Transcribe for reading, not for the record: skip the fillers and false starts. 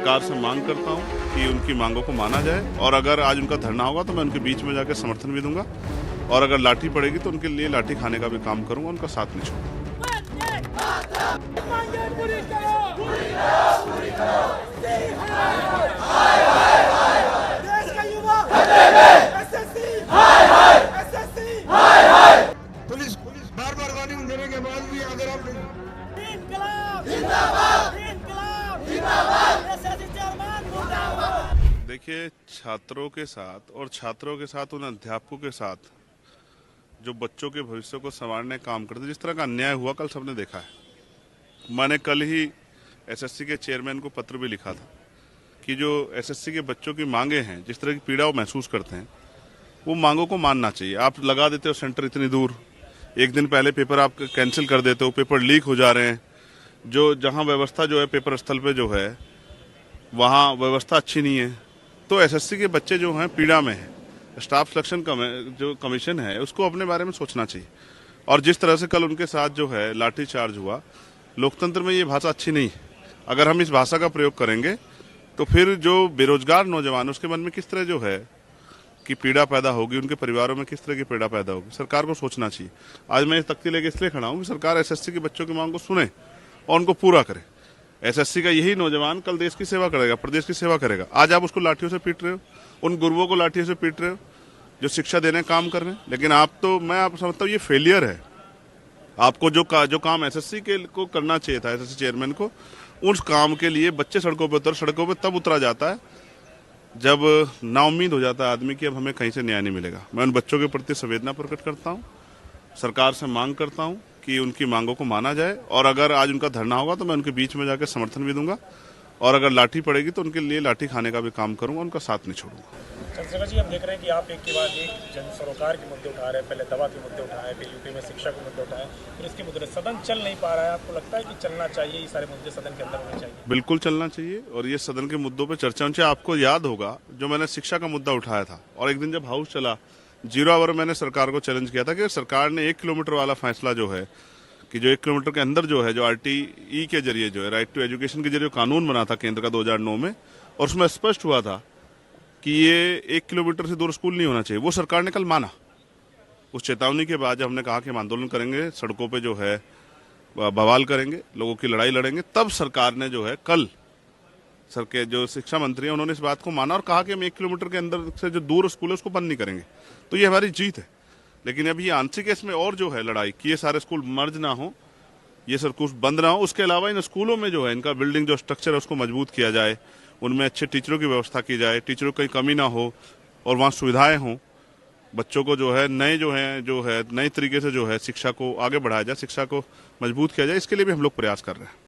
सरकार से मांग करता हूं कि उनकी मांगों को माना जाए और अगर आज उनका धरना होगा तो मैं उनके बीच में जाकर समर्थन भी दूंगा और अगर लाठी पड़ेगी तो उनके लिए लाठी खाने का भी काम करूंगा, उनका साथ नहीं छोड़ूंगा। पुलिस बार बार वार्निंग देने के बाद भी अगर आप देखिए, छात्रों के साथ और छात्रों के साथ उन अध्यापकों के साथ जो बच्चों के भविष्य को संवारने का काम करते, जिस तरह का अन्याय हुआ कल सबने देखा है। मैंने कल ही एसएससी के चेयरमैन को पत्र भी लिखा था कि जो एसएससी के बच्चों की मांगे हैं, जिस तरह की पीड़ा वो महसूस करते हैं, वो मांगों को मानना चाहिए। आप लगा देते हो सेंटर इतनी दूर, एक दिन पहले पेपर आप कैंसिल कर देते हो, पेपर लीक हो जा रहे हैं, जो जहां व्यवस्था जो है पेपर स्थल पे जो है वहां व्यवस्था अच्छी नहीं है। तो एसएससी के बच्चे जो हैं पीड़ा में है। स्टाफ सिलेक्शन जो कमीशन है उसको अपने बारे में सोचना चाहिए। और जिस तरह से कल उनके साथ जो है लाठी चार्ज हुआ, लोकतंत्र में ये भाषा अच्छी नहीं है। अगर हम इस भाषा का प्रयोग करेंगे तो फिर जो बेरोजगार नौजवान उसके मन में किस तरह जो है कि पीड़ा पैदा होगी, उनके परिवारों में किस तरह की पीड़ा पैदा होगी, सरकार को सोचना चाहिए। आज मैं इस तख्ती लेके इसलिए खड़ा हूँ कि सरकार एसएससी के बच्चों की मांग को सुने और उनको पूरा करे। एसएससी का यही नौजवान कल देश की सेवा करेगा, प्रदेश की सेवा करेगा। आज आप उसको लाठियों से पीट रहे हो, उन गुरुओं को लाठियों से पीट रहे हो जो शिक्षा देने का काम कर रहे हैं। लेकिन मैं आप समझता हूँ ये फेलियर है। आपको जो काम एसएससी के को करना चाहिए था, एसएससी चेयरमैन को, उस काम के लिए बच्चे सड़कों पर तब उतरा जाता है जब नाउम्मीद हो जाता है आदमी कि अब हमें कहीं से न्याय नहीं मिलेगा। मैं उन बच्चों के प्रति संवेदना प्रकट करता हूँ, सरकार से मांग करता हूँ कि उनकी मांगों को माना जाए और अगर आज उनका धरना होगा तो मैं उनके बीच में जाकर समर्थन भी दूंगा और अगर लाठी पड़ेगी तो उनके लिए लाठी खाने का भी काम करूंगा, उनका साथ नहीं छोड़ूंगा। चंद्रशेखर जी, हम देख रहे हैं कि आप एक के बाद एक जन सरोकार के मुद्दे उठा रहे हैं। पहले दवा के मुद्दे उठाए, फिर यूपी में शिक्षा के मुद्दे उठाए, फिर इसके मुद्दे। सदन चल नहीं पा रहा है, आपको लगता है कि चलना चाहिए, ये सारे मुद्दे सदन के अंदर होने चाहिए? बिल्कुल चलना चाहिए और ये सदन के मुद्दों पर चर्चा होनी चाहिए। आपको याद होगा जो मैंने शिक्षा का मुद्दा उठाया था और एक दिन जब हाउस चला 0 आवर मैंने सरकार को चैलेंज किया था कि सरकार ने 1 किलोमीटर वाला फैसला जो है कि जो 1 किलोमीटर के अंदर जो है जो आरटीई के जरिए जो है राइट टू एजुकेशन के जरिए कानून बना था केंद्र का 2009 में, और उसमें स्पष्ट हुआ था कि ये 1 किलोमीटर से दूर स्कूल नहीं होना चाहिए, वो सरकार ने कल माना। उस चेतावनी के बाद जब हमने कहा कि हम आंदोलन करेंगे, सड़कों पे जो है बवाल करेंगे, लोगों की लड़ाई लड़ेंगे, तब सरकार ने जो है कल सर के जो शिक्षा मंत्री हैं उन्होंने इस बात को माना और कहा कि हम 1 किलोमीटर के अंदर से जो दूर स्कूल है उसको बंद नहीं करेंगे। तो ये हमारी जीत है। लेकिन अभी आंशिक इसमें और जो है लड़ाई कि ये सारे स्कूल मर्ज ना हो, ये सर कुछ बंद ना हो। उसके अलावा इन स्कूलों में जो है इनका बिल्डिंग जो स्ट्रक्चर है उसको मजबूत किया जाए, उनमें अच्छे टीचरों की व्यवस्था की जाए, टीचरों की कमी ना हो और वहाँ सुविधाएं हों। बच्चों को जो है नए तरीके से जो है शिक्षा को आगे बढ़ाया जाए, शिक्षा को मजबूत किया जाए, इसके लिए भी हम लोग प्रयास कर रहे हैं।